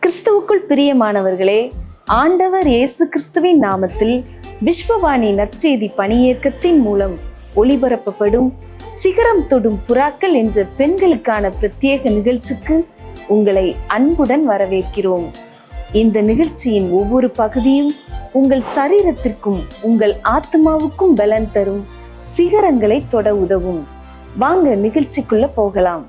கிறிஸ்துவுக்குள் பிரியமானவர்களே, ஆண்டவர் இயேசு கிறிஸ்துவின் நாமத்தில் விஸ்வவாணி நற்செய்தி பணியியக்கத்தின் மூலம் ஒளிபரப்பப்படும் சிகரம் தொடும் புறாக்கள் என்ற பெண்களுக்கான பிரத்யேக நிகழ்ச்சிக்கு உங்களை அன்புடன் வரவேற்கிறோம். இந்த நிகழ்ச்சியின் ஒவ்வொரு பகுதியும் உங்கள் சரீரத்திற்கும் உங்கள் ஆத்மாவுக்கும் பலன் தரும் சிகரங்களை தொட உதவும். வாங்க நிகழ்ச்சிக்குள்ள போகலாம்.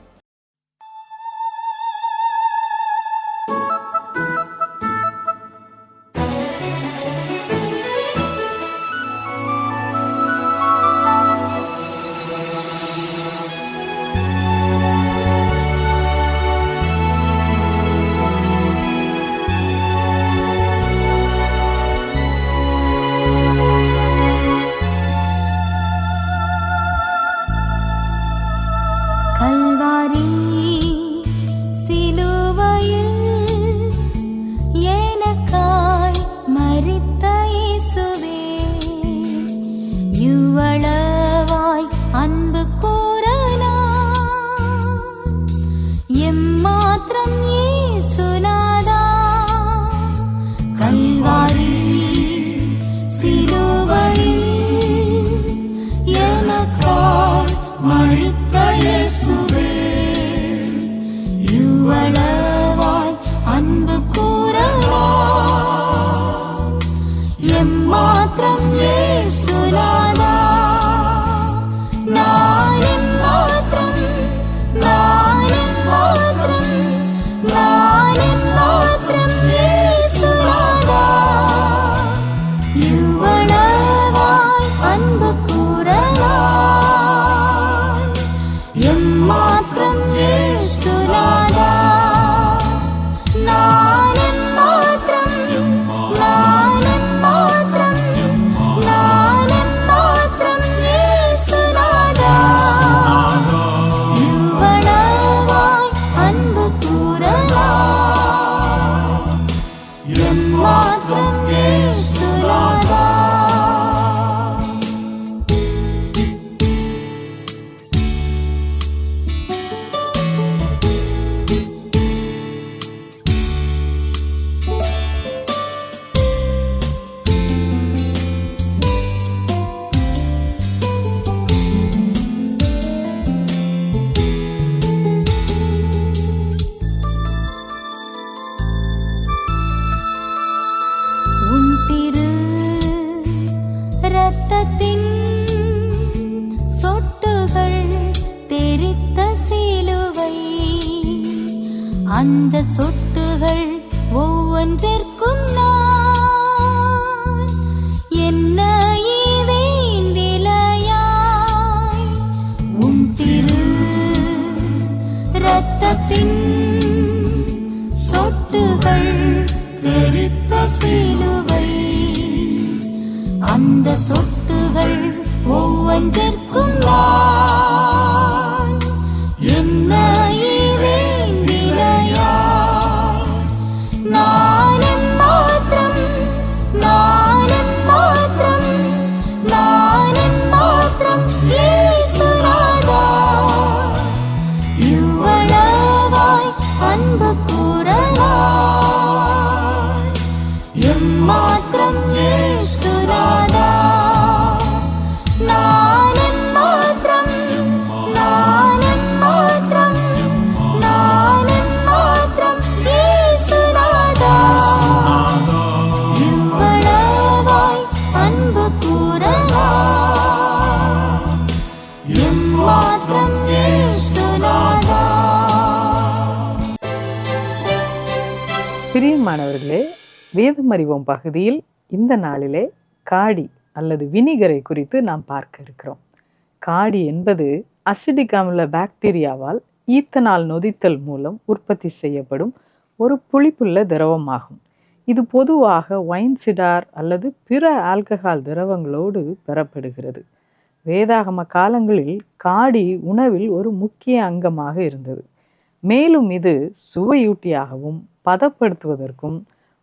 அந்த சொட்டுகள் ஒவ்வொன்றிற்கும் நான் என்ன ஈவேன் விலையாய். உன் திரு இரத்தத்தின் சொட்டுகள் தெரித்த சிலுவை, அந்த சொட்டுகள் ஒவ்வொன்றிற்கும் நான் என்ன ஈவேன் விலையாய். நானும் மாத்திரம் இயேசுநாதா, இவ்வளவாய் அன்பு கூறலாய். எம்மாத்திரம் இயேசுநாதா, நானும் மாத்திரம் இயேசுநாதா, இவ்வளவாய் அன்பு கூறலாய். எம்மாத்திரம் இயேசுநாதா. பிரியமானவர்களே, வேதம் அறிவோம் பகுதியில் இந்த நாளிலே காடி அல்லது வினிகரை குறித்து நாம் பார்க்க இருக்கிறோம். காடி என்பது அசிடிக் அமில பாக்டீரியாவால் ஈத்தனால் நொதித்தல் மூலம் உற்பத்தி செய்யப்படும் ஒரு புளிப்புள்ள திரவமாகும். இது பொதுவாக ஒயின் சிடார் அல்லது பிற ஆல்கஹால் திரவங்களோடு பெறப்படுகிறது. வேதாகம காலங்களில் காடி உணவில் ஒரு முக்கிய அங்கமாக இருந்தது. மேலும் இது சுவையூட்டியாகவும் பதப்படுத்துவதற்கும்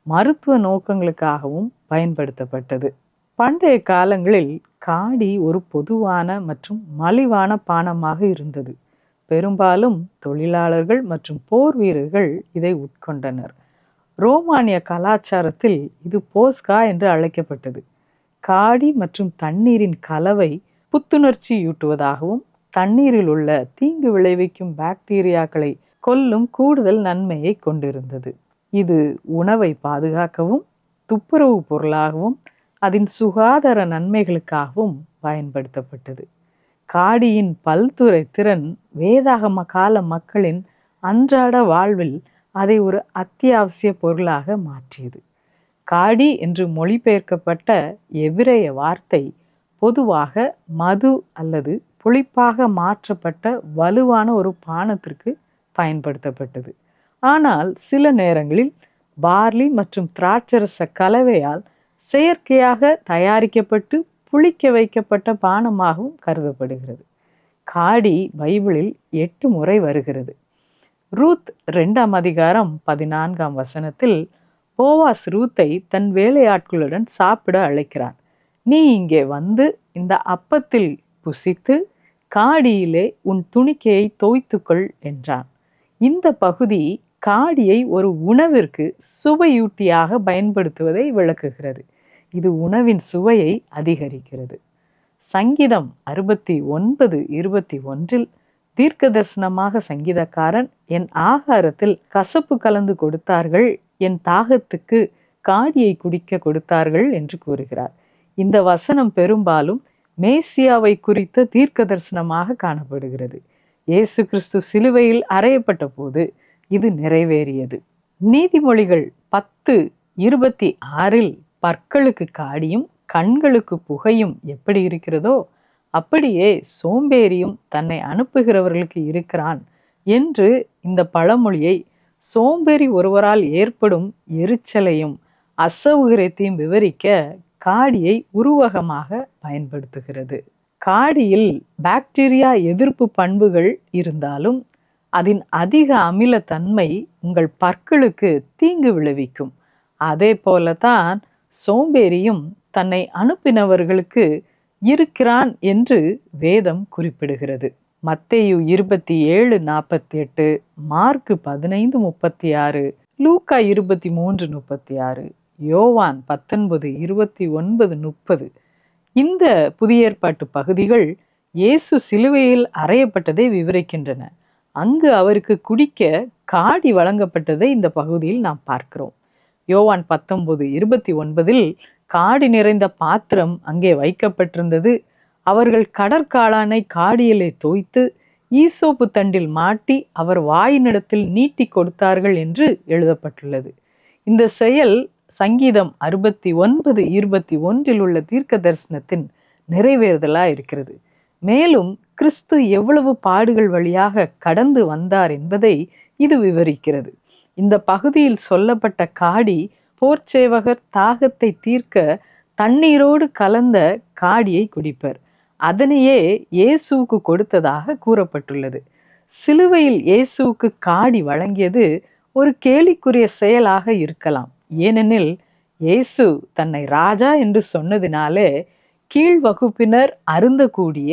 மருத்துவ நோக்கங்களுக்காகவும் பயன்படுத்தப்பட்டது. பண்டைய காலங்களில் காடி ஒரு பொதுவான மற்றும் மலிவான பானமாக இருந்தது. பெரும்பாலும் தொழிலாளர்கள் மற்றும் போர் வீரர்கள் இதை உட்கொண்டனர். ரோமானிய கலாச்சாரத்தில் இது போஸ்கா என்று அழைக்கப்பட்டது. காடி மற்றும் தண்ணீரின் கலவை புத்துணர்ச்சியூட்டுவதாகவும் தண்ணீரில் உள்ள தீங்கு விளைவிக்கும் பாக்டீரியாக்களை கொல்லும் கூடுதல் நன்மையை கொண்டிருந்தது. இது உணவை பாதுகாக்கவும் துப்புரவு பொருளாகவும் அதன் சுகாதார நன்மைகளுக்காகவும் பயன்படுத்தப்பட்டது. காடியின் பல்துறை திறன் வேதாகம கால மக்களின் அன்றாட வாழ்வில் அதை ஒரு அத்தியாவசிய பொருளாக மாற்றியது. காடி என்று மொழிபெயர்க்கப்பட்ட எபிரேய வார்த்தை பொதுவாக மது அல்லது புளிப்பாக மாற்றப்பட்ட வலுவான ஒரு பானத்திற்கு பயன்படுத்தப்பட்டது. ஆனால் சில நேரங்களில் பார்லி மற்றும் திராட்சரச கலவையால் செயற்கையாக தயாரிக்கப்பட்டு புளிக்க வைக்கப்பட்ட பானமாகவும் கருதப்படுகிறது. காடி பைபிளில் 8 முறை வருகிறது. ரூத் 2ஆம் அதிகாரம் 14ஆம் வசனத்தில் போவாஸ் ரூத்தை தன் வேலையாட்களுடன் சாப்பிட அழைக்கிறான். நீ இங்கே வந்து இந்த அப்பத்தில் புசித்து காடியிலே உன் துணிக்கையை தோய்த்துக்கொள் என்றான். இந்த பகுதி காடியை ஒரு உணவிற்கு சுவையூட்டியாக பயன்படுத்துவதை விளக்குகிறது. இது உணவின் சுவையை அதிகரிக்கிறது. சங்கீதம் 69:21 தீர்க்க தரிசனமாக சங்கீதக்காரன், என் ஆகாரத்தில் கசப்பு கலந்து கொடுத்தார்கள், என் தாகத்துக்கு காடியை குடிக்க கொடுத்தார்கள் என்று கூறுகிறார். இந்த வசனம் பெரும்பாலும் மேசியாவை குறித்த தீர்க்க தரிசனமாக காணப்படுகிறது. இயேசு கிறிஸ்து சிலுவையில் அறையப்பட்ட போது இது நிறைவேறியது. நீதிமொழிகள் 10:26 பற்களுக்கு காடியும் கண்களுக்கு புகையும் எப்படி இருக்கிறதோ அப்படியே சோம்பேறியும் தன்னை அனுப்புகிறவர்களுக்கு இருக்கிறான் என்று இந்த பழமொழியை சோம்பேறி ஒருவரால் ஏற்படும் எரிச்சலையும் அசௌகரியத்தையும் விவரிக்க காடியை உருவகமாக பயன்படுத்துகிறது. காடியில் பாக்டீரியா எதிர்ப்பு பண்புகள் இருந்தாலும் அதன் அதிக அமிலத்தன்மை உங்கள் பற்களுக்கு தீங்கு விளைவிக்கும். அதே போலதான் சோம்பேறியும் தன்னை அனுப்பினவர்களுக்கு இருக்கிறான் என்று வேதம் குறிப்பிடுகிறது. மத்தேயு 27:48, மார்க்கு 15:36, லூக்கா 23:36, யோவான் 19:29-30 இந்த புதிய ஏற்பாட்டு பகுதிகள் இயேசு சிலுவையில் அறையப்பட்டதை விவரிக்கின்றன. அங்கு அவருக்கு குடிக்க காடி வழங்கப்பட்டதை இந்த பகுதியில் நாம் பார்க்கிறோம். யோவான் 19:29 காடி நிறைந்த பாத்திரம் அங்கே வைக்கப்பட்டிருந்தது. அவர்கள் கடற்காளானை காடியிலே தோய்த்து ஈசோப்பு தண்டில் மாட்டி அவர் வாயினிடத்தில் நீட்டி கொடுத்தார்கள் என்று எழுதப்பட்டுள்ளது. இந்த செயல் சங்கீதம் 69:21 உள்ள தீர்க்க தரிசனத்தின் நிறைவேறுதலா இருக்கிறது. மேலும் கிறிஸ்து எவ்வளவு பாடுகள் வழியாக கடந்து வந்தார் என்பதை இது விவரிக்கிறது. இந்த பகுதியில் சொல்லப்பட்ட காடி போர்ச்சேவகர் தாகத்தை தீர்க்க தண்ணீரோடு கலந்த காடியை குடிப்பர். அதனையே இயேசுவுக்கு கொடுத்ததாக கூறப்பட்டுள்ளது. சிலுவையில் இயேசுவுக்கு காடி வழங்கியது ஒரு கேலிக்குரிய செயலாக இருக்கலாம். ஏனெனில் இயேசு தன்னை ராஜா என்று சொன்னதினாலே கீழ் வகுப்பினர் அருந்தக்கூடிய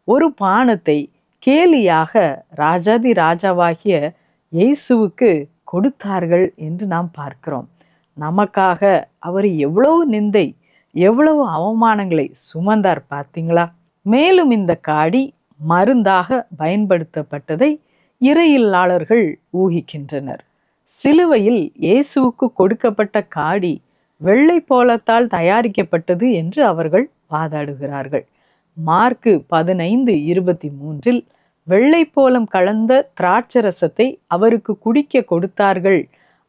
ஒரு பானத்தை கேலியாக ராஜாதி ராஜாவாகிய இயேசுவுக்கு கொடுத்தார்கள் என்று நாம் பார்க்கிறோம். நமக்காக அவர் எவ்வளவு நிந்தை, எவ்வளவு அவமானங்களை சுமந்தார் பார்த்தீங்களா? மேலும் இந்த காடி மருந்தாக பயன்படுத்தப்பட்டதை இறையியலாளர்கள் ஊகிக்கின்றனர். சிலுவையில் இயேசுவுக்கு கொடுக்கப்பட்ட காடி வெள்ளை போலத்தால் தயாரிக்கப்பட்டது என்று அவர்கள் வாதாடுகிறார்கள். மார்க்கு 15:23 வெள்ளை போலம் கலந்த திராட்சரசத்தை அவருக்கு குடிக்க கொடுத்தார்கள்,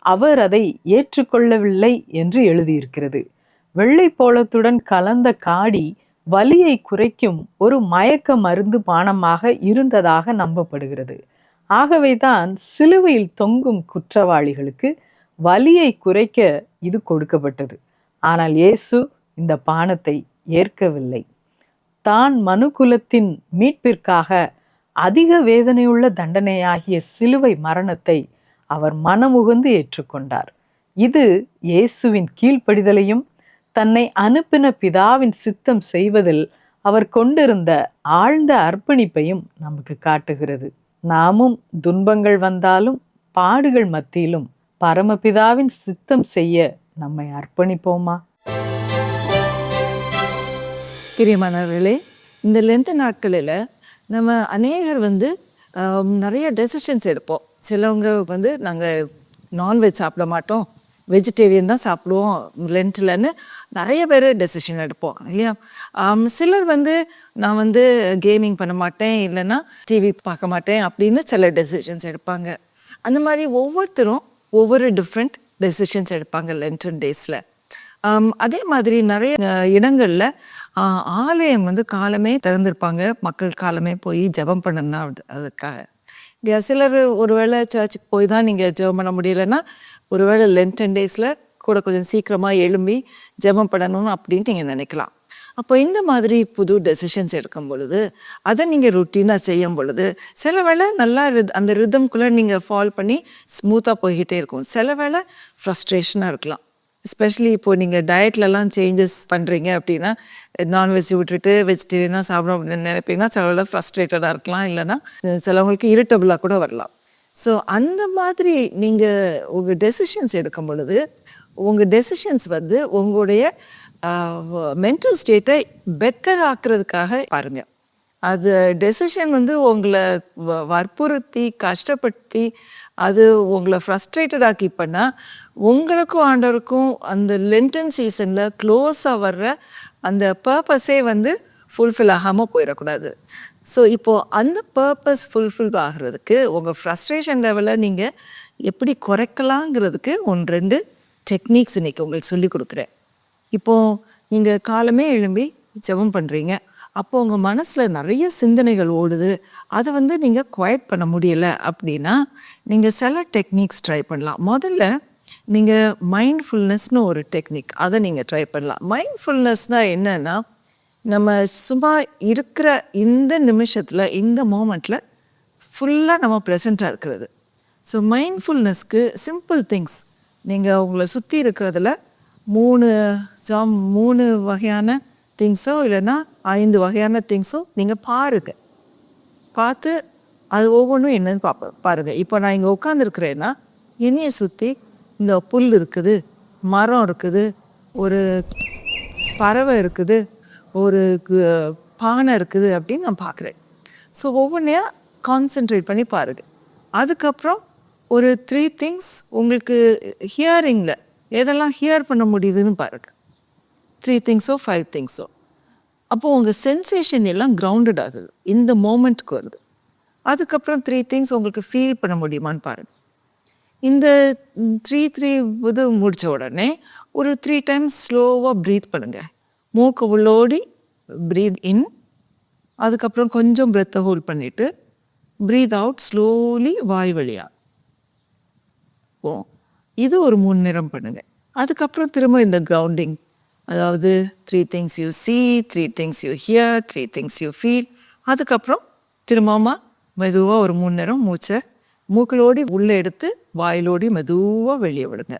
அவர் அதை ஏற்றுக்கொள்ளவில்லை என்று எழுதியிருக்கிறது. வெள்ளை போலத்துடன் கலந்த காடி வலியை குறைக்கும் ஒரு மயக்க மருந்து பானமாக இருந்ததாக நம்பப்படுகிறது. ஆகவேதான் சிலுவையில் தொங்கும் குற்றவாளிகளுக்கு வலியை குறைக்க இது கொடுக்கப்பட்டது. ஆனால் இயேசு இந்த பானத்தை ஏற்கவில்லை. தான் மனுக்குலத்தின் மீட்பிற்காக அதிக வேதனையுள்ள தண்டனையாகிய சிலுவை மரணத்தை அவர் மனமுகந்து ஏற்றுக்கொண்டார். இது இயேசுவின் கீழ்ப்படிதலையும் தன்னை அனுப்பின பிதாவின் சித்தம் செய்வதில் அவர் கொண்டிருந்த ஆழ்ந்த அர்ப்பணிப்பையும் நமக்கு காட்டுகிறது. நாமும் துன்பங்கள் வந்தாலும் பாடுகள் மத்தியிலும் பரமபிதாவின் சித்தம் செய்ய நம்மை அர்ப்பணிப்போமா? பிரியமானவர்களே, இந்த லென்த் நாட்களில் நம்ம அநேகர் நிறைய டெசிஷன்ஸ் எடுப்போம். சிலவங்க நாங்கள் நான்வெஜ் சாப்பிட மாட்டோம், வெஜிடேரியன் தான் சாப்பிடுவோம் லென்ட்லன்னு நிறைய பேர் டெசிஷன் எடுப்போம் இல்லையா? சிலர் நான் கேமிங் பண்ண மாட்டேன், இல்லைன்னா டிவி பார்க்க மாட்டேன் அப்படின்னு சில டெசிஷன்ஸ் எடுப்பாங்க. அந்த மாதிரி ஒவ்வொருத்தரும் ஒவ்வொரு டிஃப்ரெண்ட் டெசிஷன்ஸ் எடுப்பாங்க லென்டன் டேஸில். அதே மாதிரி நிறைய இடங்களில் ஆலயம் காலமே திறந்திருப்பாங்க, மக்கள் காலமே போய் ஜெபம் பண்ணணும்னா அதுக்காக. இல்லையா? சிலர் ஒருவேளை சர்ச்சுக்கு போய் தான் நீங்கள் ஜெபம் பண்ண முடியலைன்னா ஒருவேளை லென்டன் டேஸில் கூட கொஞ்சம் சீக்கிரமாக எழும்பி ஜெபம் பண்ணணும் அப்படின்னு நீங்கள் நினைக்கலாம். அப்போ இந்த மாதிரி புது டெசிஷன்ஸ் எடுக்கும் பொழுது அதை நீங்கள் ருட்டீனாக செய்யும் பொழுது சில வேளை நல்லா அந்த ரிதம்குள்ளே நீங்கள் ஃபால் பண்ணி ஸ்மூத்தாக போய்கிட்டே இருக்கும். சில வேளை ஃப்ரஸ்ட்ரேஷனாக இருக்கலாம். எஸ்பெஷலி இப்போது நீங்கள் டயட்லலாம் சேஞ்சஸ் பண்ணுறீங்க அப்படின்னா, நான்வெஜ் விட்டுட்டு வெஜிடேரியனாக சாப்பிடணும் அப்படின்னு நினைப்பீங்கன்னா சில வேளை ஃப்ரஸ்ட்ரேட்டடாக இருக்கலாம், இல்லைன்னா சிலவங்களுக்கு இரிட்டபிளாக கூட வரலாம். ஸோ அந்த மாதிரி நீங்கள் உங்கள் டெசிஷன்ஸ் எடுக்கும் பொழுது உங்கள் டெசிஷன்ஸ் உங்களுடைய மென்டல் ஸ்டேட்டை பெட்டர் ஆக்குறதுக்காக பாருங்கள். அது டெசிஷன் உங்களை வற்புறுத்தி கஷ்டப்படுத்தி அது உங்களை ஃப்ரஸ்ட்ரேட்டட் ஆக்கி பண்ணால் உங்களுக்கும் ஆண்டவருக்கும் அந்த லென்டன் சீசனில் க்ளோஸாக வர்ற அந்த பர்பஸே ஃபுல்ஃபில் ஆகாமல் போயிடக்கூடாது. ஸோ இப்போது அந்த பர்பஸ் ஃபுல்ஃபில் ஆகிறதுக்கு உங்கள் ஃப்ரஸ்ட்ரேஷன் லெவலை நீங்கள் எப்படி குறைக்கலாங்கிறதுக்கு 1-2 டெக்னிக்ஸ் இன்றைக்கி உங்களுக்கு சொல்லிக் கொடுக்குறேன். இப்போது நீங்கள் காலமே எழும்பி ஜெபம் பண்ணுறீங்க, அப்போது உங்கள் மனசில் நிறைய சிந்தனைகள் ஓடுது, அதை நீங்கள் குவைட் பண்ண முடியலை அப்படின்னா நீங்கள் சில டெக்னிக்ஸ் ட்ரை பண்ணலாம். முதல்ல நீங்கள் மைண்ட்ஃபுல்னஸ்னு ஒரு டெக்னிக், அதை நீங்கள் ட்ரை பண்ணலாம். மைண்ட்ஃபுல்னஸ்னால் என்னென்னா, நம்ம சும்மா இருக்கிற இந்த நிமிஷத்தில் இந்த மூமெண்ட்டில் ஃபுல்லாக நம்ம ப்ரெசண்ட்டாக இருக்கிறது. ஸோ மைண்ட்ஃபுல்னஸ்க்கு சிம்பிள் திங்ஸ், நீங்கள் உங்களை சுற்றி இருக்கிறதுல 3 வகையான திங்ஸோ இல்லைன்னா 5 வகையான திங்ஸோ நீங்கள் பார்த்து அது ஒவ்வொன்றும் என்னன்னு பாருங்கள். இப்போ நான் இங்கே உட்காந்துருக்குறேன்னா என்னையை சுற்றி இந்த புல் இருக்குது, மரம் இருக்குது, ஒரு பறவை இருக்குது, ஒரு பானை இருக்குது அப்படின்னு நான் பார்க்குறேன். ஸோ ஒவ்வொன்றையாக கான்சென்ட்ரேட் பண்ணி பாருங்கள். அதுக்கப்புறம் ஒரு 3 திங்ஸ் உங்களுக்கு ஹியரிங்கில் எதெல்லாம் ஹியர் பண்ண முடியுதுன்னு பாருங்கள். 3 திங்ஸோ 5 திங்ஸோ. அப்போது உங்கள் சென்சேஷன் எல்லாம் கிரவுண்டட் ஆகுது, இந்த மோமெண்ட்டுக்கு வருது. அதுக்கப்புறம் 3 திங்ஸ் உங்களுக்கு ஃபீல் பண்ண முடியுமான்னு பாருங்கள். இந்த 3 இது முடித்த உடனே ஒரு 3 டைம்ஸ் ஸ்லோவாக ப்ரீத் பண்ணுங்கள். மூக்கு உள்ளோடி ப்ரீத் இன், அதுக்கப்புறம் கொஞ்சம் பிரெத்தை ஹோல்ட் பண்ணிவிட்டு ப்ரீத் அவுட் ஸ்லோலி வாய் வழியாக. இது ஒரு 3 நேரம் பண்ணுங்கள். அதுக்கப்புறம் திரும்ப இந்த கிரவுண்டிங், அதாவது 3 things you see, 3 things you here, 3 things you feel. அதுக்கப்புறம் திரும்பமாக மெதுவாக ஒரு 3 நேரம் மூச்சை மூக்கிலோடி உள்ளே எடுத்து வாயிலோடி மெதுவாக வெளியே விடுங்க.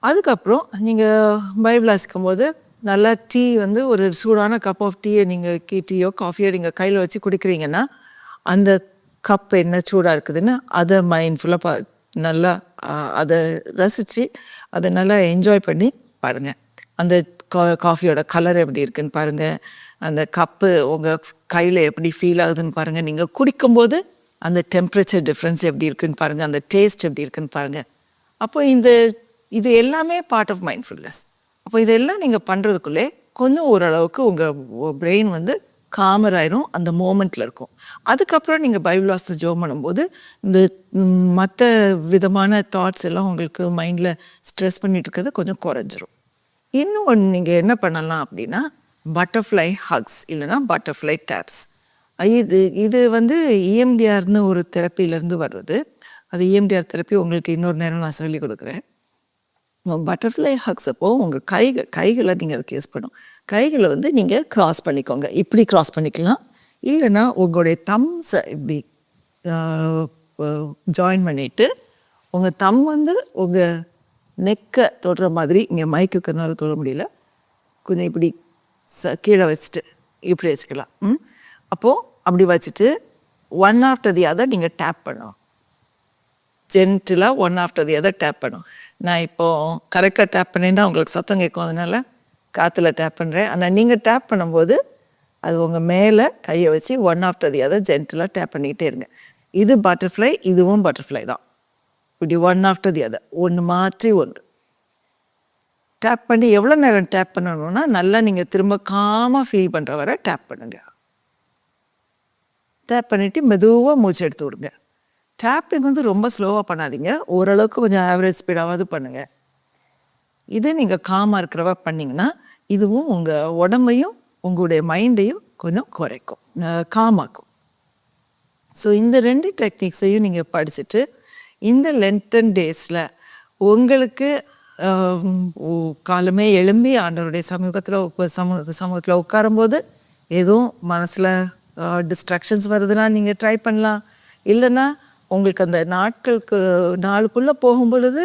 அதுக்கப்புறம் நீங்கள் பைபிள் வாசிக்கும் போது நல்லா டீ ஒரு சூடான கப் ஆஃப் டீயை நீங்கள் டீயோ காஃபியோ நீங்கள் கையில் வச்சு குடிக்கிறீங்கன்னா அந்த கப் என்ன சூடாக இருக்குதுன்னு அதை மைண்ட்ஃபுல்லாக நல்லா அதை ரசித்து அதை நல்லா என்ஜாய் பண்ணி பாருங்கள். அந்த காஃபியோட கலர் எப்படி இருக்குன்னு பாருங்கள், அந்த கப்பு உங்கள் கையில் எப்படி ஃபீல் ஆகுதுன்னு பாருங்கள். நீங்கள் குடிக்கும்போது அந்த டெம்பரேச்சர் டிஃப்ரென்ஸ் எப்படி இருக்குன்னு பாருங்கள், அந்த டேஸ்ட் எப்படி இருக்குன்னு பாருங்கள். அப்போ இது எல்லாமே பார்ட் ஆஃப் மைண்ட்ஃபுல்னஸ். அப்போ இதெல்லாம் நீங்கள் பண்ணுறதுக்குள்ளே கொஞ்சம் ஓரளவுக்கு உங்கள் பிரெயின் காமர் ஆயிரும், அந்த மோமெண்ட்டில் இருக்கும். அதுக்கப்புறம் நீங்கள் பைபிள் வாசித்து ஜெபம் பண்ணும்போது இந்த மற்ற விதமான தாட்ஸ் எல்லாம் உங்களுக்கு மைண்டில் ஸ்ட்ரெஸ் பண்ணிட்டு இருக்கிறது கொஞ்சம் குறைஞ்சிரும். இன்னும் ஒன்று நீங்கள் என்ன பண்ணலாம் அப்படின்னா, பட்டர்ஃப்ளை ஹக்ஸ் இல்லைன்னா பட்டர்ஃப்ளை டேப்ஸ். இது இஎம்டிஆர்னு ஒரு தெரப்பிலேருந்து வர்றது. அது இஎம்டிஆர் தெரப்பி உங்களுக்கு இன்னொரு நேரம் நான் சொல்லி கொடுக்குறேன். பட்டர்ஃப்ளை ஹக்ஸ் அப்போது உங்கள் கைகளை நீங்கள் அதுக்கு யூஸ் பண்ணும். கைகளை நீங்கள் க்ராஸ் பண்ணிக்கோங்க, இப்படி க்ராஸ் பண்ணிக்கலாம். இல்லைன்னா உங்களுடைய தம்ஸை இப்படி ஜாயின் பண்ணிவிட்டு உங்கள் தம் உங்கள் நெக்கை தொடுற மாதிரி, இங்கே மைக்கு இருக்கிறனால தொட முடியல, கொஞ்சம் இப்படி கீழே வச்சுட்டு இப்படி வச்சுக்கலாம். அப்போது அப்படி வச்சுட்டு ஒன் ஆஃப்டர் தி அதர் நீங்கள் டேப் பண்ணணும். ஜென்டிலாக one after the other tap பண்ணும். நான் இப்போது கரெக்டாக டேப் பண்ணினா உங்களுக்கு சத்தம் கேட்கும், அதனால காற்றுல டேப் பண்ணுறேன். ஆனால் நீங்கள் டேப் பண்ணும்போது அது உங்கள் மேலே கையை வச்சு ஒன் ஆஃப்டர் தி அதர் ஜென்டிலாக டேப் பண்ணிக்கிட்டே இருங்க. இது பட்டர்ஃப்ளை, இதுவும் பட்டர்ஃப்ளை தான். இப்படி ஒன் ஆஃப்டர் தி அதர், ஒன்று மாற்றி ஒன்று டேப் பண்ணி எவ்வளோ நேரம் டேப் பண்ணணும்னா நல்லா நீங்கள் திரும்ப காமாக ஃபீல் பண்ணுற வரை டேப் பண்ணுங்க. டேப் பண்ணிவிட்டு மெதுவாக மூச்சு எடுத்து விடுங்க. டேப்பிங் வந்து ரொம்ப ஸ்லோவாக பண்ணாதீங்க, ஓரளவுக்கு கொஞ்சம் ஆவரேஜ் ஸ்பீடாவது பண்ணுங்கள். இது நீங்கள் காமாக இருக்கிறவ பண்ணிங்கன்னா இதுவும் உங்கள் உடம்பையும் உங்களுடைய மைண்டையும் கொஞ்சம் குறைக்கும், காமாக்கும். ஸோ இந்த 2 டெக்னிக்ஸையும் நீங்கள் படிச்சுட்டு இந்த லென்டன் டேஸில் உங்களுக்கு காலமே எழும்பி ஆண்டவருடைய சமூகத்தில் உட்காரும்போது எதுவும் மனசில் டிஸ்ட்ராக்ஷன்ஸ் வருதுன்னா நீங்கள் ட்ரை பண்ணலாம். இல்லைன்னா உங்களுக்கு அந்த நாளுக்குள்ளே போகும் பொழுது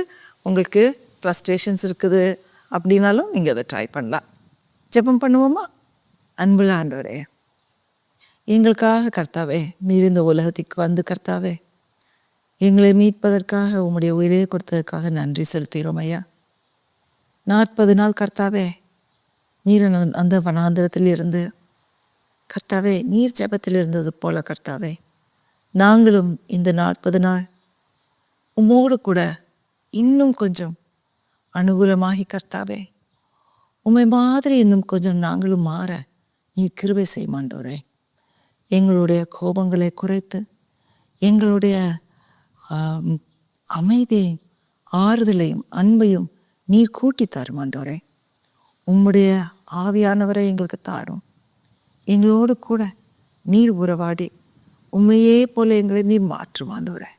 உங்களுக்கு ஃப்ரஸ்ட்ரேஷன்ஸ் இருக்குது அப்படின்னாலும் நீங்கள் அதை ட்ரை பண்ணலாம். ஜெபம் பண்ணுவோமா? அன்புள்ள ஆண்டவரே, எங்களுக்காக கர்த்தாவே நீர் இந்த உலகத்துக்கு வந்து கர்த்தாவே எங்களை மீட்பதற்காக உம்முடைய உயிரை கொடுத்ததற்காக நன்றி செலுத்துகிறோம் ஐயா. 40 நாள் கர்த்தாவே நீர் அந்த வனாந்திரத்தில் இருந்து கர்த்தாவே நீர் ஜெபத்தில் இருந்தது போல கர்த்தாவே நாங்களும் இந்த 40 நாள் உம்மோடு கூட இன்னும் கொஞ்சம் அனுகூலமாகி கர்த்தாவே உம்மை மாதிரி இன்னும் கொஞ்சம் நாங்களும் மாற நீர் கிருபை செய்மாண்டோரே. எங்களுடைய கோபங்களை குறைத்து எங்களுடைய அமைதியையும் ஆறுதலையும் அன்பையும் நீர் கூட்டி தருமாண்டோரே. உம்முடைய ஆவியானவரை எங்களுக்கு தாரும். எங்களோடு கூட நீர் உறவாடி உண்மையே போல எங்களை நீர் மாற்றுமாண்டோரே.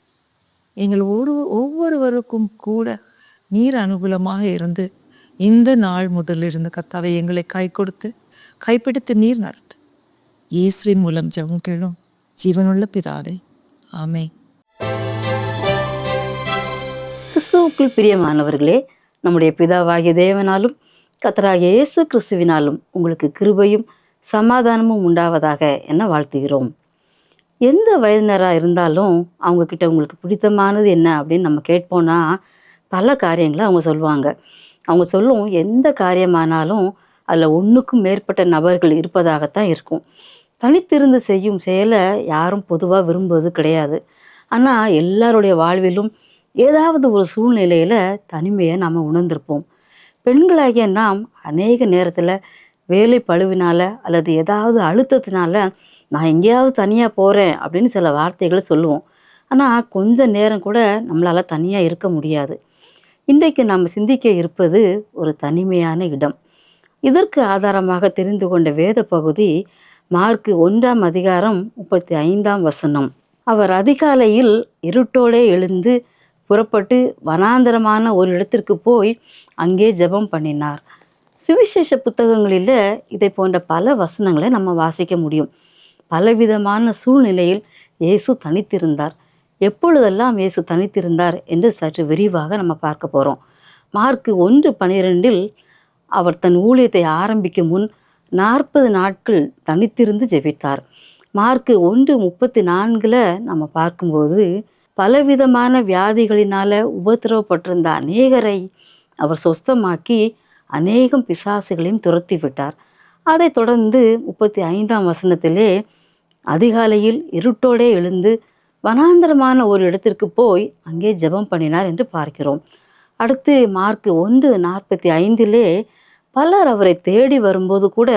எங்களோடு ஒவ்வொருவருக்கும் கூட நீர் அனுகூலமாக இருந்து இந்த நாள் முதலிருந்து கர்த்தாவே எங்களை கைப்பிடித்து நீர் நடத்து. இயேசுவின் மூலம் ஜெபம் கேளும் ஜீவனுள்ள பிதாவே, ஆமென். கிறிஸ்துவுக்குள் பிரியமானவர்களே, நம்முடைய பிதாவாகிய தேவனாலும் கர்த்தராகிய இயேசு கிறிஸ்துவினாலும் உங்களுக்கு கிருபையும் சமாதானமும் உண்டாவதாக என வாழ்த்துகிறோம். எந்த வயதினராக இருந்தாலும் அவங்கக்கிட்ட உங்களுக்கு பிடித்தமானது என்ன அப்படின்னு நம்ம கேட்போன்னா பல காரியங்களை அவங்க சொல்லுவாங்க. அவங்க சொல்லும் எந்த காரியமானாலும் அதில் ஒன்றுக்கும் மேற்பட்ட நபர்கள் இருப்பதாகத்தான் இருக்கும். தனித்திருந்து செய்யும் செயலை யாரும் பொதுவாக விரும்புவது கிடையாது. ஆனால் எல்லாருடைய வாழ்விலும் ஏதாவது ஒரு சூழ்நிலையில் தனிமையை நாம் உணர்ந்திருப்போம். பெண்களாகிய நாம் அநேக நேரத்தில் வேலை பளுவினால் அல்லது ஏதாவது அழுத்தத்தினால நான் எங்கேயாவது தனியாக போகிறேன் அப்படின்னு சில வார்த்தைகளை சொல்லுவோம். ஆனால் கொஞ்சம் நேரம் கூட நம்மளால் தனியாக இருக்க முடியாது. இன்றைக்கு நாம் சிந்திக்க இருப்பது ஒரு தனிமையான இடம். இதற்கு ஆதாரமாக தெரிந்து கொண்ட வேத பகுதி மார்க்கு 1ஆம் அதிகாரம் 35ஆம் வசனம். அவர் அதிகாலையில் இருட்டோடே எழுந்து புறப்பட்டு வனாந்தரமான ஒரு இடத்திற்கு போய் அங்கே ஜெபம் பண்ணினார். சுவிசேஷ புத்தகங்களில் இதை போன்ற பல வசனங்களை நம்ம வாசிக்க முடியும். பலவிதமான சூழ்நிலையில் இயேசு தனித்திருந்தார். எப்பொழுதெல்லாம் இயேசு தனித்திருந்தார் என்று சற்று விரிவாக நம்ம பார்க்க போகிறோம். மார்க்கு 1:12 அவர் தன் ஊழியத்தை ஆரம்பிக்கும் முன் 40 நாட்கள் தனித்திருந்து ஜெபித்தார். மார்க்கு 1:34 நம்ம பார்க்கும்போது பலவிதமான வியாதிகளினால் உபத்திரவப்பட்டிருந்த அநேகரை அவர் சொஸ்தமாக்கி அநேகம் பிசாசுகளையும் துரத்தி விட்டார். அதைத் தொடர்ந்து 35ஆம் வசனத்திலே அதிகாலையில் இருட்டோடே எழுந்து வனாந்தரமான ஒரு இடத்திற்கு போய் அங்கே ஜெபம் பண்ணினார் என்று பார்க்கிறோம். அடுத்து மார்க்கு 1:45 பலர் அவரை தேடி வரும்போது கூட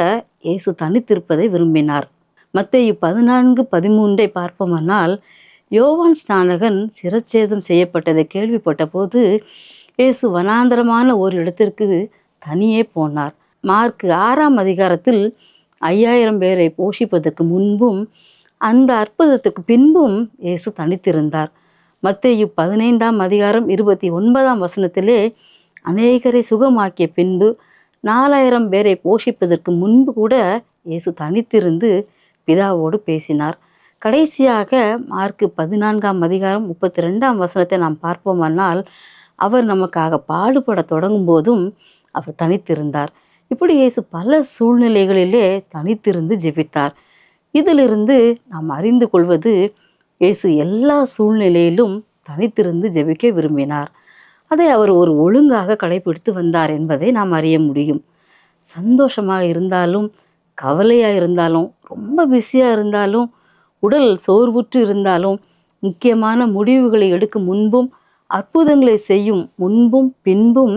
இயேசு தனித்திருப்பதை விரும்பினார். மத்தேயு 14:13 பார்ப்போமானால் யோவான் ஸ்நானகன் சிரச்சேதம் செய்யப்பட்டதை கேள்விப்பட்ட போது இயேசு வனாந்தரமான ஒரு இடத்திற்கு தனியே போனார். மார்க்கு 6ஆம் அதிகாரத்தில் 5000 பேரை போஷிப்பதற்கு முன்பும் அந்த அற்புதத்துக்கு பின்பும் இயேசு தனித்திருந்தார். மத்தேயு 15ஆம் அதிகாரம் 29ஆம் வசனத்திலே அநேகரை சுகமாக்கிய பின்பு 4000 பேரை போஷிப்பதற்கு முன்பு கூட இயேசு தனித்திருந்து பிதாவோடு பேசினார். கடைசியாக மார்க்கு 14ஆம் அதிகாரம் 32ஆம் வசனத்தை நாம் பார்ப்போமானால் அவர் நமக்காக பாடுபட தொடங்கும் போதும் அவர் தனித்திருந்தார். இப்படி இயேசு பல சூழ்நிலைகளிலே தனித்திருந்து ஜெபித்தார். இதிலிருந்து நாம் அறிந்து கொள்வது இயேசு எல்லா சூழ்நிலையிலும் தனித்திருந்து ஜெபிக்க விரும்பினார். அதை அவர் ஒரு ஒழுங்காக கடைபிடித்து வந்தார் என்பதை நாம் அறிய முடியும். சந்தோஷமாக இருந்தாலும், கவலையாக இருந்தாலும், ரொம்ப பிஸியாக இருந்தாலும், உடல் சோர்வுற்று இருந்தாலும், முக்கியமான முடிவுகளை எடுக்கும் முன்பும் அற்புதங்களை செய்யும் முன்பும் பின்பும்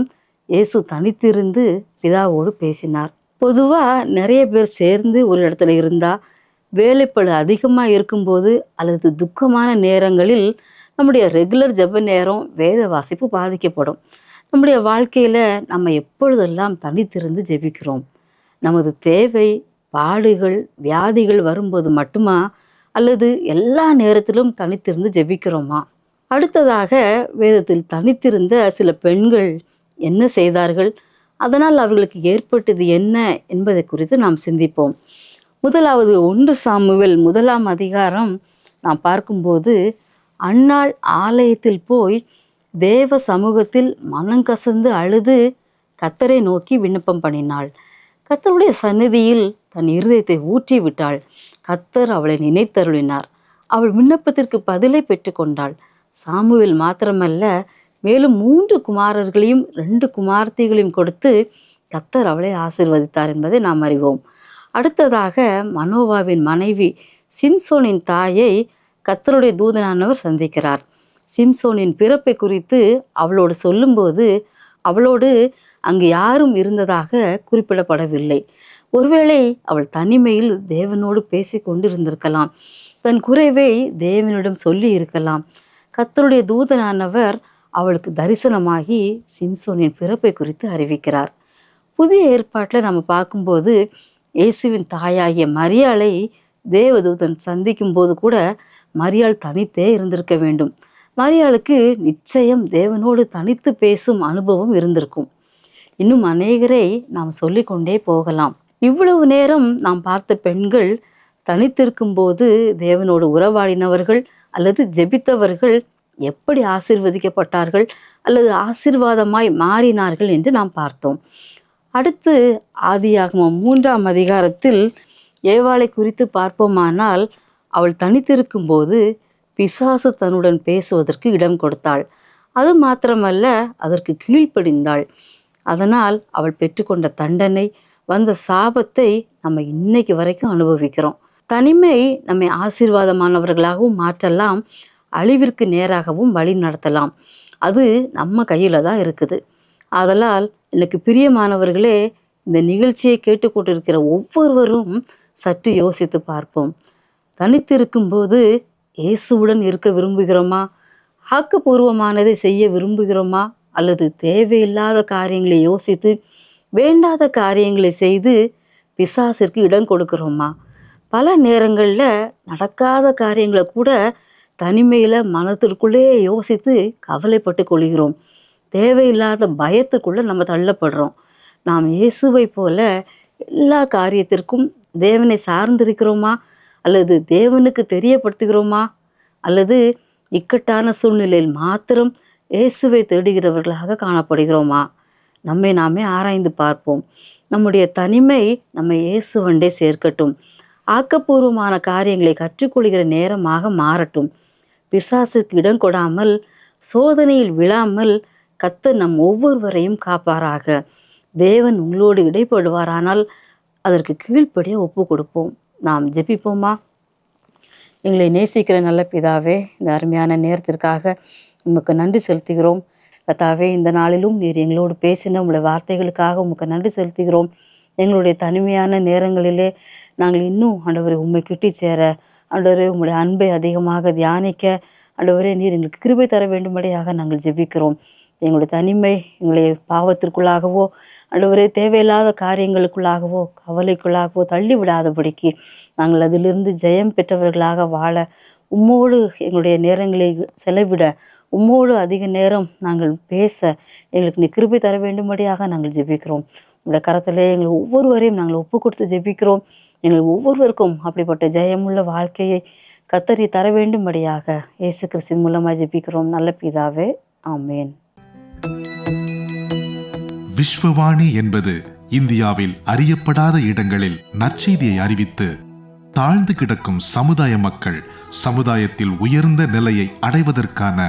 இயேசு தனித்திருந்து பிதாவோடு பேசினார். பொதுவாக நிறைய பேர் சேர்ந்து ஒரு இடத்துல இருந்தால், வேலைப்பளு அதிகமாக இருக்கும்போது அல்லது துக்கமான நேரங்களில் நம்முடைய ரெகுலர் ஜெப நேரம், வேத வாசிப்பு பாதிக்கப்படும். நம்முடைய வாழ்க்கையில் நம்ம எப்பொழுதெல்லாம் தனித்திருந்து ஜெபிக்கிறோம்? நமது தேவை, பாடுகள், வியாதிகள் வரும்போது மட்டுமா, அல்லது எல்லா நேரத்திலும் தனித்திருந்து ஜெபிக்கிறோமா? அடுத்ததாக, வேதத்தில் தனித்திருந்த சில பெண்கள் என்ன செய்தார்கள், அதனால் அவர்களுக்கு ஏற்பட்டது என்ன என்பதை குறித்து நாம் சிந்திப்போம். முதலாவது 1 சாமுவேல் 1ஆம் அதிகாரம் நாம் பார்க்கும்போது, அன்னாள் ஆலயத்தில் போய் தேவ சமூகத்தில் மனங்கசந்து அழுது கர்த்தரை நோக்கி விண்ணப்பம் பண்ணினாள். கர்த்தருடைய சந்நிதியில் தன் இருதயத்தை ஊற்றி விட்டாள். கர்த்தர் அவளை நினைத்தருளினார். அவள் விண்ணப்பத்திற்கு பதிலை பெற்றுக்கொண்டாள். சாமுவேல் மாத்திரமல்ல, மேலும் 3 குமாரர்களையும் 2 குமாரத்திகளையும் கொடுத்து கர்த்தர் அவளை ஆசீர்வதித்தார் என்பதை நாம் அறிவோம். அடுத்ததாக, மனோவாவின் மனைவி சிம்சோனின் தாயை கர்த்தருடைய தூதனானவர் சந்திக்கிறார். சிம்சோனின் பிறப்பை குறித்து அவளோடு சொல்லும்போது, அவளோடு அங்கு யாரும் இருந்ததாக குறிப்பிடப்படவில்லை. ஒருவேளை அவள் தனிமையில் தேவனோடு பேசி கொண்டு இருந்திருக்கலாம். தன் குறைவை தேவனிடம் சொல்லி இருக்கலாம். கர்த்தருடைய தூதனானவர் அவளுக்கு தரிசனமாகி சிம்சோனின் பிறப்பை குறித்து அறிவிக்கிறார். புதிய ஏற்பாட்டில் நம்ம பார்க்கும்போது, இயேசுவின் தாயாகிய மரியாளை தேவதூதன் சந்திக்கும் போது கூட மரியாள் தனித்தே இருந்திருக்க வேண்டும். மரியாளுக்கு நிச்சயம் தேவனோடு தனித்து பேசும் அனுபவம் இருந்திருக்கும். இன்னும் அநேகரை நாம் சொல்லிக்கொண்டே போகலாம். இவ்வளவு நேரம் நாம் பார்த்த பெண்கள் தனித்திருக்கும் போது தேவனோடு உறவாடினவர்கள் அல்லது ஜெபித்தவர்கள் எப்படி ஆசீர்வதிக்கப்பட்டார்கள் அல்லது ஆசீர்வாதமாய் மாறினார்கள் என்று நாம் பார்த்தோம். அடுத்து, ஆதியாகமம் 3ஆம் அதிகாரத்தில் ஏவாளை குறித்து பார்ப்போமானால், அவள் தனித்திருக்கும் போது பிசாசு தன்னுடன் பேசுவதற்கு இடம் கொடுத்தாள். அது மாத்திரமல்ல, அதற்கு கீழ்ப்படிந்தாள். அதனால் அவள் பெற்றுக்கொண்ட தண்டனை, வந்த சாபத்தை நம்ம இன்னைக்கு வரைக்கும் அனுபவிக்கிறோம். தனிமை நம்மை ஆசீர்வாதமானவர்களாகவும் மாற்றலாம், அழிவிற்கு நேராகவும் வழி நடத்தலாம். அது நம்ம கையில் தான் இருக்குது. ஆதலால் எனக்கு பிரியமானவர்களே, இந்த நிகழ்ச்சியை கேட்டுக்கொண்டிருக்கிற ஒவ்வொருவரும் சற்று யோசித்து பார்ப்போம். தனித்திருக்கும்போது இயேசுவுடன் இருக்க விரும்புகிறோமா? ஆக்கப்பூர்வமானதை செய்ய விரும்புகிறோமா? அல்லது தேவையில்லாத காரியங்களை யோசித்து வேண்டாத காரியங்களை செய்து பிசாசிற்கு இடம் கொடுக்கிறோமா? பல நேரங்களில் நடக்காத காரியங்களை கூட தனிமையில் மனத்திற்குள்ளே யோசித்து கவலைப்பட்டு கொள்கிறோம். தேவையில்லாத பயத்துக்குள்ளே நம்ம தள்ளப்படுறோம். நாம் இயேசுவை போல எல்லா காரியத்திற்கும் தேவனை சார்ந்திருக்கிறோமா? அல்லது தேவனுக்கு தெரியப்படுத்துகிறோமா? அல்லது இக்கட்டான சூழ்நிலையில் மாத்திரம் இயேசுவை தேடுகிறவர்களாக காணப்படுகிறோமா? நம்மை நாமே ஆராய்ந்து பார்ப்போம். நம்முடைய தனிமை நம்மை இயேசுவண்டே சேர்க்கட்டும். ஆக்கப்பூர்வமான காரியங்களை கற்றுக்கொள்கிற நேரமாக மாறட்டும். பிசாசுக்கு இடம் கொடாமல், சோதனையில் விழாமல் கர்த்தர் நம் ஒவ்வொருவரையும் காப்பாராக. தேவன் உங்களோடு இடைப்படுவாரானால் அதற்கு கீழ்ப்படிய ஒப்பு கொடுப்போம். நாம் ஜெபிப்போமா? எங்களை நேசிக்கிற நல்ல பிதாவே, இந்த அருமையான நேரத்திற்காக உமக்கு நன்றி செலுத்துகிறோம். கர்த்தாவே, இந்த நாளிலும் நீர் எங்களோடு பேசின உங்களுடைய வார்த்தைகளுக்காக உமக்கு நன்றி செலுத்துகிறோம். எங்களுடைய தனிமையான நேரங்களிலே நாங்கள் இன்னும் ஆண்டவரை உம்மை கிட்டி சேர, ஆண்டவரே உங்களுடைய அன்பை அதிகமாக தியானிக்க, ஆண்டவரே நீர் எங்களுக்கு கிருபை தர வேண்டும்படியாக நாங்கள் ஜெபிக்கிறோம். எங்களுடைய தனிமை எங்களை பாவத்திற்குள்ளாகவோ, ஆண்டவரே தேவையில்லாத காரியங்களுக்குள்ளாகவோ, கவலைக்குள்ளாகவோ தள்ளி விடாதபடிக்கு நாங்கள் அதிலிருந்து ஜெயம் பெற்றவர்களாக வாழ, உம்மோடு எங்களுடைய நேரங்களை செலவிட, உம்மோடு அதிக நேரம் நாங்கள் பேச எங்களுக்கு நீ கிருபை தர வேண்டும்படியாக நாங்கள் ஜெபிக்கிறோம். உங்களுடைய கரத்திலே எங்கள் ஒவ்வொருவரையும் நாங்கள் ஒப்பு கொடுத்து ஜெபிக்கிறோம். எங்கள் ஒவ்வொருவருக்கும் அப்படிப்பட்ட ஜெயமுள்ள வாழ்க்கையை கர்த்தர் தர வேண்டும்படியாக இயேசு கிறிஸ்துவின் மூலமாக ஜெபிக்கிறோம் நல்ல பிதாவே, ஆமேன். விஸ்வவாணி என்பது இந்தியாவில் அறியப்படாத இடங்களில் நற்செய்தியை அறிவித்து தாழ்ந்து கிடக்கும் சமுதாய மக்கள் சமுதாயத்தில் உயர்ந்த நிலையை அடைவதற்கான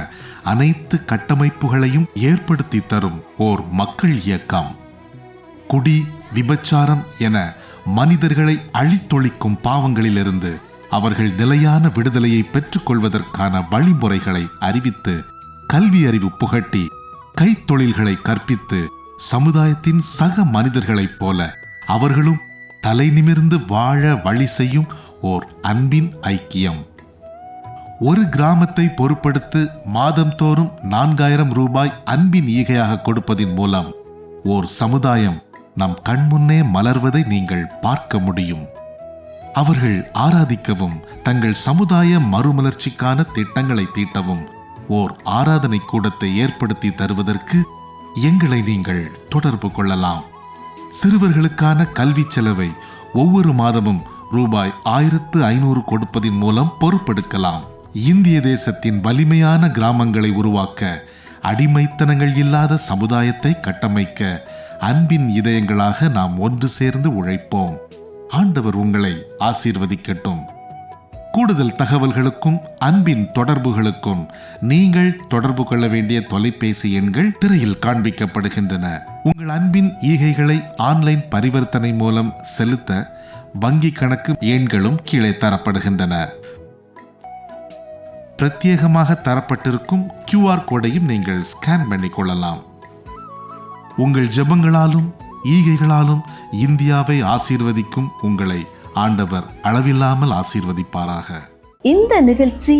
அனைத்து கட்டமைப்புகளையும் ஏற்படுத்தி தரும் ஓர் மக்கள் இயக்கம். குடி, விபச்சாரம் என மனிதர்களை அழித்தொழிக்கும் பாவங்களிலிருந்து அவர்கள் நிலையான விடுதலையை பெற்றுக்கொள்வதற்கான வழிமுறைகளை அறிவித்து, கல்வி அறிவு புகட்டி, கைத்தொழில்களை கற்பித்து, சமுதாயத்தின் சக மனிதர்களைப் போல அவர்களும் தலை நிமிர்ந்து வாழ வழி செய்யும் ஓர் அன்பின் ஐக்கியம். ஒரு கிராமத்தை பொறுப்படுத்து மாதந்தோறும் 4000 ரூபாய் அன்பின் ஈகையாக கொடுப்பதின் மூலம் ஓர் சமுதாயம் நம் கண்முன்னே மலர்வதை நீங்கள் பார்க்க முடியும். அவர்கள் ஆராதிக்கவும், தங்கள் சமுதாய மறுமலர்ச்சிக்கான திட்டங்களை தீட்டவும் ஓர் ஆராதனை கூடத்தை ஏற்படுத்தி தருவதற்கு எங்களை நீங்கள் தொடர்பு கொள்ளலாம். சிறுவர்களுக்கான கல்வி செலவை ஒவ்வொரு மாதமும் ரூபாய் 1500 கொடுப்பதின் மூலம் பொறுப்பெடுக்கலாம். இந்திய தேசத்தின் வலிமையான கிராமங்களை உருவாக்க, அடிமைத்தனங்கள் இல்லாத சமுதாயத்தை கட்டமைக்க அன்பின் இதயங்களாக நாம் ஒன்று சேர்ந்து உழைப்போம். ஆண்டவர் உங்களை ஆசீர்வதிக்கட்டும். கூடுதல் தகவல்களுக்கும் அன்பின் தொடர்புகளுக்கும் நீங்கள் தொடர்பு கொள்ள வேண்டிய தொலைபேசி எண்கள் திரையில் காண்பிக்கப்படுகின்றன. உங்கள் அன்பின் ஈகைகளை ஆன்லைன் பரிவர்த்தனை மூலம் செலுத்த வங்கி கணக்கு எண்களும் கீழே தரப்படுகின்றன. பிரத்யேகமாக தரப்பட்டிருக்கும் QR கோடையும் நீங்கள் ஸ்கேன் பண்ணிக் கொள்ளலாம். உங்கள் ஜெபங்களாலும் ஈகைகளாலும் இந்தியாவை ஆசீர்வதிக்கும் உங்களை ஆண்டவர் அளவில்லாமல் ஆசீர்வதிப்பாராக. இந்த நிகழ்ச்சி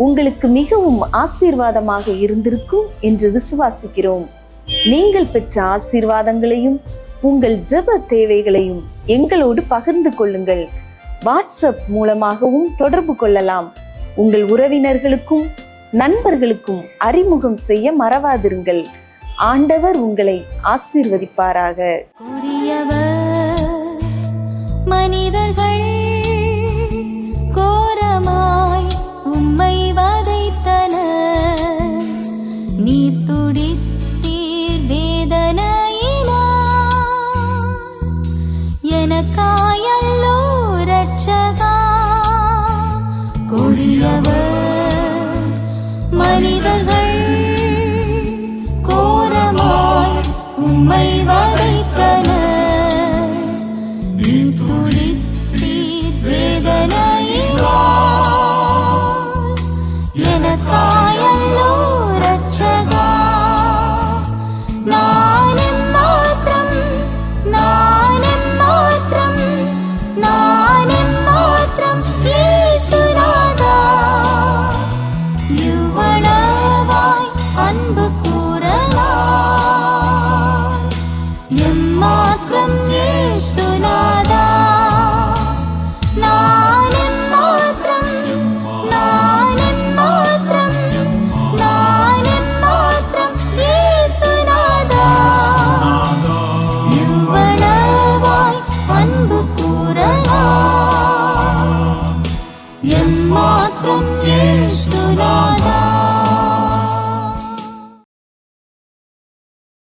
உங்களுக்கு மிகவும் ஆசீர்வாதமாக இருந்திருக்கும் என்று விசுவாசிக்கிறோம். நீங்கள் பெற்ற ஆசீர்வாதங்களையும் உங்கள் ஜெப தேவைகளையும் எங்களோடு பகிர்ந்து கொள்ளுங்கள். வாட்ஸ்அப் மூலமாகவும் தொடர்பு கொள்ளலாம். உங்கள் உறவினர்களுக்கும் நண்பர்களுக்கும் அறிமுகம் செய்ய மறவாதிருங்கள். ஆண்டவர் உங்களை ஆசீர்வதிப்பாராக. கொடியவர் மனிதர்கள் கோரமாய் உம்மை வதைத்தனர். நீர் துடித்தீர் வேதனையினால், எனக்காயல்லோ இரட்சகா. கொடியவர் மனிதர்கள் கோரமாய் உம்மை வதை